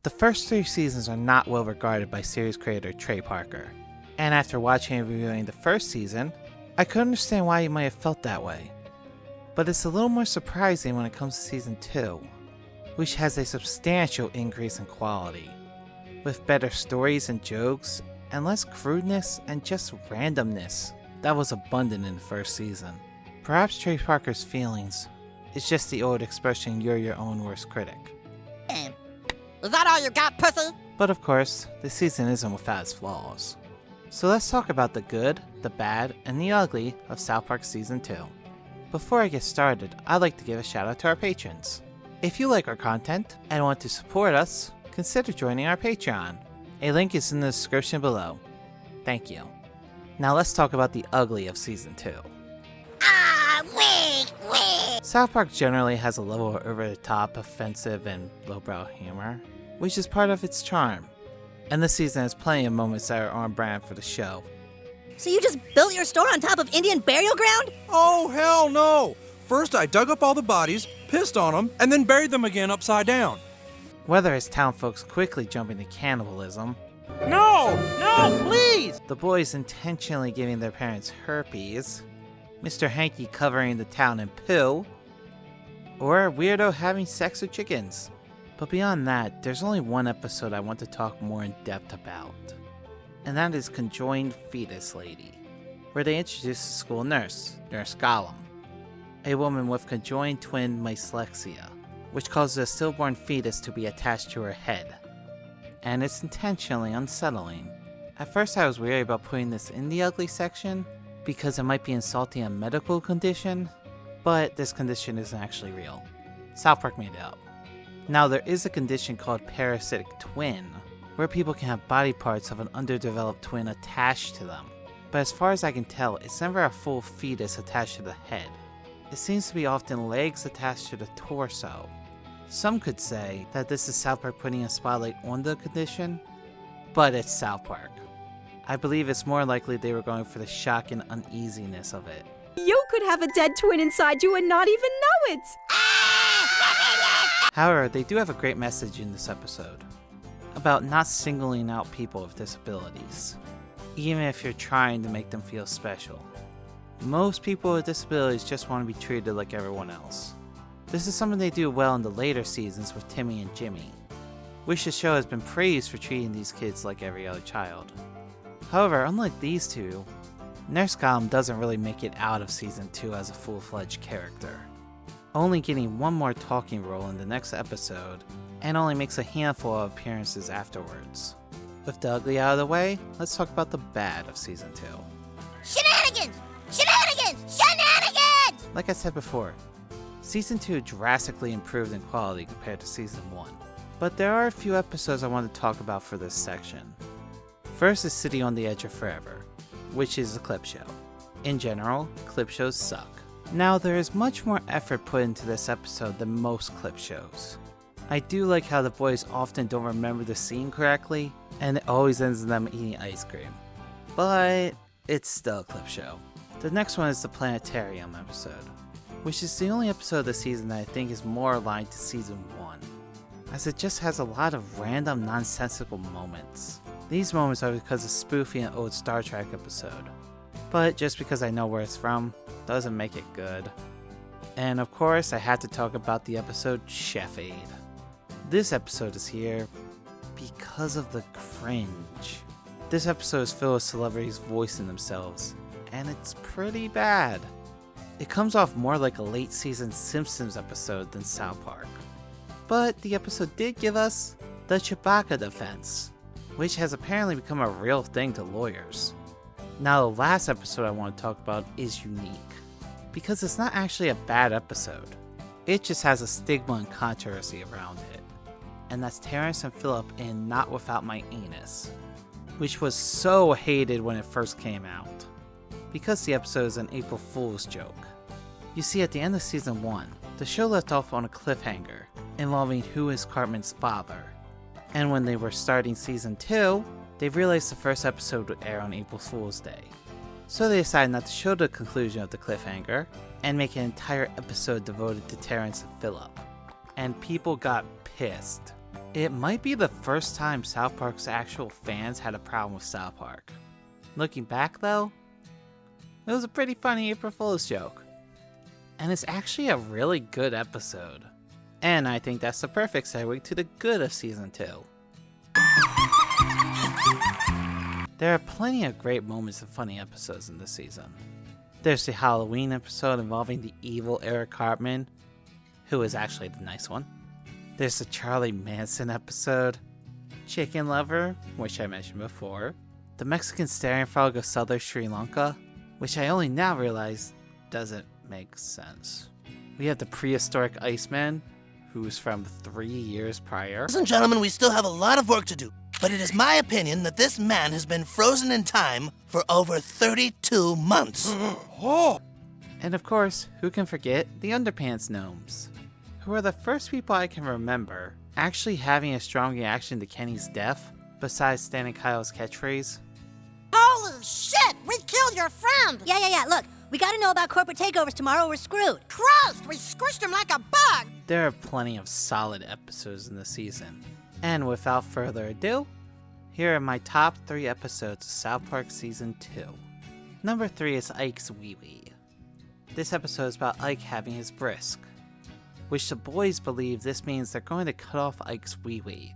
The first 3 seasons are not well regarded by series creator Trey Parker, and after watching and reviewing the first season, I could understand why he might have felt that way. But it's a little more surprising when it comes to season 2, which has a substantial increase in quality, with better stories and jokes, and less crudeness and just randomness that was abundant in the first season. Perhaps Trey Parker's feelings is just the old expression, "you're your own worst critic." Is that all you got, pussy? But of course, the season isn't without its flaws. So let's talk about the good, the bad, and the ugly of South Park Season 2. Before I get started, I'd like to give a shout out to our patrons. If you like our content and want to support us, consider joining our Patreon. A link is in the description below. Thank you. Now let's talk about the ugly of Season 2. Wait. South Park generally has a level of over-the-top, offensive, and lowbrow humor, which is part of its charm. And this season has plenty of moments that are on brand for the show. So you just built your store on top of Indian burial ground? Oh, hell no! First I dug up all the bodies, pissed on them, and then buried them again upside down. Whether it's town folks quickly jumping to cannibalism, No, please! the boys intentionally giving their parents herpes, Mr. Hanky covering the town in poo, or a weirdo having sex with chickens. But beyond that, there's only one episode I want to talk more in depth about, and that is Conjoined Fetus Lady, where they introduce the school nurse, Nurse Gollum, a woman with conjoined twin dyslexia, which causes a stillborn fetus to be attached to her head, and it's intentionally unsettling. At first I was wary about putting this in the ugly section, because it might be insulting a medical condition, but this condition isn't actually real. South Park made it up. Now there is a condition called parasitic twin, where people can have body parts of an underdeveloped twin attached to them. But as far as I can tell, it's never a full fetus attached to the head. It seems to be often legs attached to the torso. Some could say that this is South Park putting a spotlight on the condition, but it's South Park. I believe it's more likely they were going for the shock and uneasiness of it. You could have a dead twin inside you and not even know it! However, they do have a great message in this episode about not singling out people with disabilities, even if you're trying to make them feel special. Most people with disabilities just want to be treated like everyone else. This is something they do well in the later seasons with Timmy and Jimmy, which the show has been praised for treating these kids like every other child. However, unlike these two, Nurse Gollum doesn't really make it out of Season 2 as a full-fledged character, only getting one more talking role in the next episode, and only makes a handful of appearances afterwards. With the ugly out of the way, let's talk about the bad of Season 2. Shenanigans! Like I said before, Season 2 drastically improved in quality compared to Season 1, but there are a few episodes I want to talk about for this section. First is City on the Edge of Forever, which is a clip show. In general, clip shows suck. Now, there is much more effort put into this episode than most clip shows. I do like how the boys often don't remember the scene correctly, and it always ends in them eating ice cream. But it's still a clip show. The next one is the Planetarium episode, which is the only episode of the season that I think is more aligned to Season 1, as it just has a lot of random nonsensical moments. These moments are because of spoofing an old Star Trek episode, but just because I know where it's from doesn't make it good. And of course, I had to talk about the episode Chef Aid. This episode is here because of the cringe. This episode is filled with celebrities voicing themselves, and it's pretty bad. It comes off more like a late season Simpsons episode than South Park. But the episode did give us the Chewbacca defense, which has apparently become a real thing to lawyers. Now, the last episode I want to talk about is unique, because it's not actually a bad episode. It just has a stigma and controversy around it. And that's Terrence and Phillip in Not Without My Anus, which was so hated when it first came out, because the episode is an April Fool's joke. You see, at the end of Season 1, the show left off on a cliffhanger involving who is Cartman's father. And when they were starting Season 2, they realized the first episode would air on April Fool's Day. So they decided not to show the conclusion of the cliffhanger, and make an entire episode devoted to Terrence and Phillip. And people got pissed. It might be the first time South Park's actual fans had a problem with South Park. Looking back though, it was a pretty funny April Fool's joke. And it's actually a really good episode. And I think that's the perfect segue to the good of Season 2. There are plenty of great moments and funny episodes in this season. There's the Halloween episode involving the evil Eric Cartman, who is actually the nice one. There's the Charlie Manson episode, Chicken Lover, which I mentioned before, the Mexican staring frog of southern Sri Lanka, which I only now realize doesn't make sense. We have the prehistoric Iceman, who's from 3 years prior. Ladies and gentlemen, we still have a lot of work to do, but it is my opinion that this man has been frozen in time for over 32 months. And of course, who can forget the Underpants Gnomes, who are the first people I can remember actually having a strong reaction to Kenny's death, besides Stan and Kyle's catchphrase. Holy shit! We killed your friend! Yeah. Look, we gotta know about corporate takeovers tomorrow or we're screwed. Christ! We squished him like a bug! There are plenty of solid episodes in the season. And without further ado, here are my top 3 episodes of South Park Season 2. Number 3 is Ike's Wee Wee. This episode is about Ike having his brisk, which the boys believe this means they're going to cut off Ike's wee wee.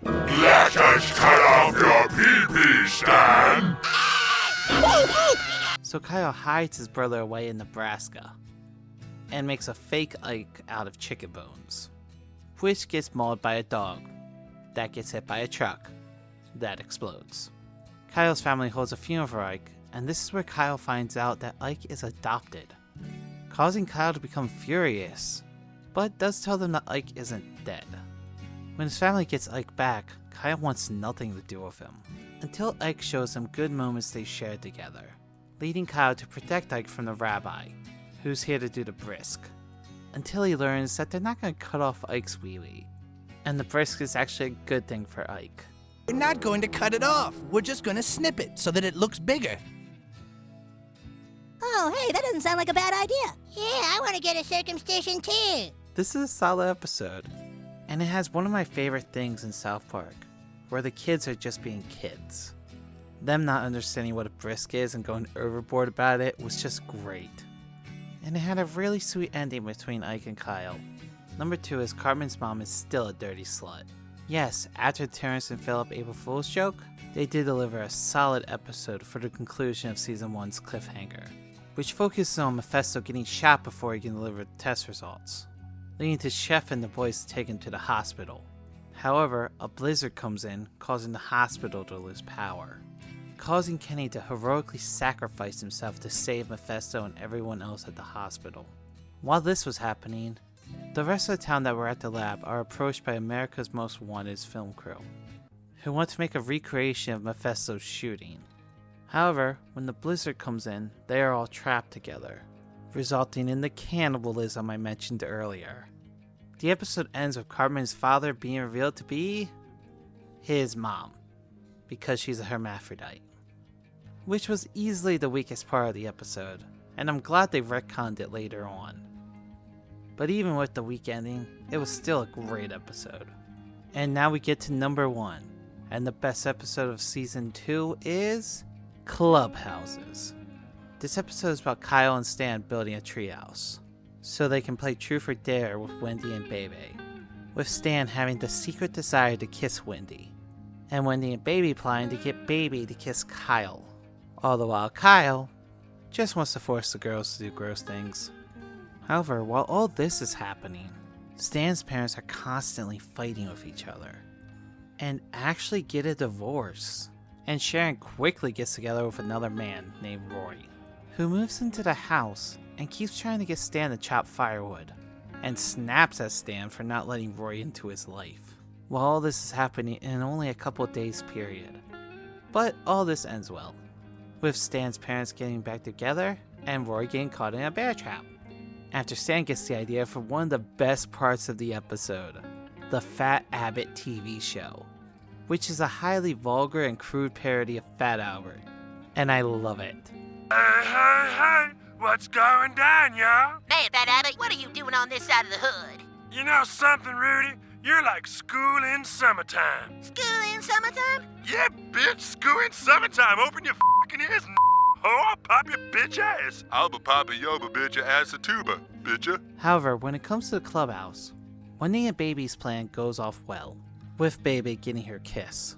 Let us cut off your pee-pee, Stan! So Kyle hides his brother away in Nebraska and makes a fake Ike out of chicken bones, which gets mauled by a dog, that gets hit by a truck, that explodes. Kyle's family holds a funeral for Ike, and this is where Kyle finds out that Ike is adopted, causing Kyle to become furious, but does tell them that Ike isn't dead. When his family gets Ike back, Kyle wants nothing to do with him, until Ike shows him good moments they shared together, leading Kyle to protect Ike from the rabbi, who's here to do the brisk, until he learns that they're not going to cut off Ike's wee-wee, and the brisk is actually a good thing for Ike. We're not going to cut it off. We're just going to snip it so that it looks bigger. Oh, hey, that doesn't sound like a bad idea. Yeah, I want to get a circumcision too. This is a solid episode, and it has one of my favorite things in South Park, where the kids are just being kids. Them not understanding what a brisk is and going overboard about it was just great. And it had a really sweet ending between Ike and Kyle. Number 2 is Cartman's mom is still a dirty slut. Yes, after Terrence and Philip April Fool's joke, they did deliver a solid episode for the conclusion of Season 1's cliffhanger, which focuses on Mephisto getting shot before he can deliver the test results, leading to Chef and the boys to take him to the hospital. However, a blizzard comes in, causing the hospital to lose power, causing Kenny to heroically sacrifice himself to save Mephisto and everyone else at the hospital. While this was happening, the rest of the town that were at the lab are approached by America's Most Wanted's film crew, who want to make a recreation of Mephisto's shooting. However, when the blizzard comes in, they are all trapped together, resulting in the cannibalism I mentioned earlier. The episode ends with Cartman's father being revealed to be his mom, because she's a hermaphrodite, which was easily the weakest part of the episode, and I'm glad they retconned it later on. But even with the weak ending, it was still a great episode. And now we get to number 1, and the best episode of Season 2 is Clubhouses. This episode is about Kyle and Stan building a treehouse, so they can play Truth or Dare with Wendy and Bebe, with Stan having the secret desire to kiss Wendy, and Wendy and Baby planning to get Baby to kiss Kyle, all the while Kyle just wants to force the girls to do gross things. However, while all this is happening, Stan's parents are constantly fighting with each other, and actually get a divorce, and Sharon quickly gets together with another man named Roy, who moves into the house and keeps trying to get Stan to chop firewood, and snaps at Stan for not letting Roy into his life, while all this is happening in only a couple days period. But all this ends well, with Stan's parents getting back together and Roy getting caught in a bear trap, after Stan gets the idea for one of the best parts of the episode, the Fat Abbott TV show, which is a highly vulgar and crude parody of Fat Albert, and I love it. Hey, what's going down, y'all? Hey, Fat Abbott, what are you doing on this side of the hood? You know something, Rudy? You're like school in summertime. School in summertime? Yeah, bitch, school in summertime. Open your fucking ears, oh, I'll pop your bitch ass. I'll be popping your bitch ass a tuba, bitcha. However, when it comes to the clubhouse, Wendy and Baby's plan goes off well, with Baby getting her kiss.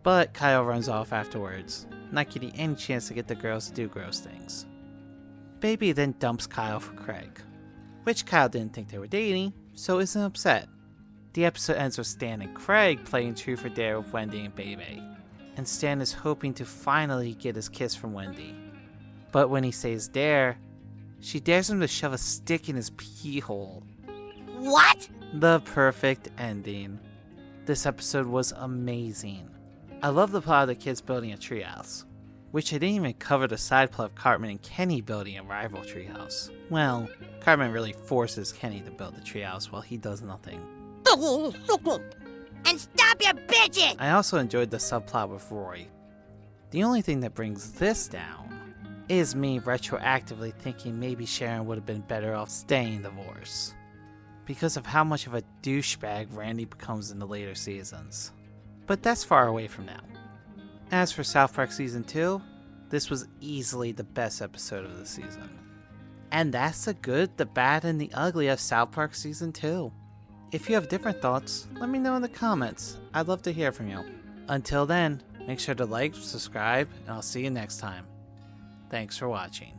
But Kyle runs off afterwards, not getting any chance to get the girls to do gross things. Baby then dumps Kyle for Craig, which Kyle didn't think they were dating, so isn't upset. The episode ends with Stan and Craig playing Truth or Dare with Wendy and Baby, and Stan is hoping to finally get his kiss from Wendy. But when he says dare, she dares him to shove a stick in his pee hole. What? The perfect ending. This episode was amazing. I love the plot of the kids building a treehouse, which I didn't even cover the side plot of Cartman and Kenny building a rival treehouse. Well, Cartman really forces Kenny to build the treehouse while he does nothing. And stop your bitching! I also enjoyed the subplot with Roy. The only thing that brings this down is me retroactively thinking maybe Sharon would have been better off staying divorced, because of how much of a douchebag Randy becomes in the later seasons. But that's far away from now. As for South Park Season 2, this was easily the best episode of the season. And that's the good, the bad, and the ugly of South Park Season 2. If you have different thoughts, let me know in the comments. I'd love to hear from you. Until then, make sure to like, subscribe, and I'll see you next time. Thanks for watching.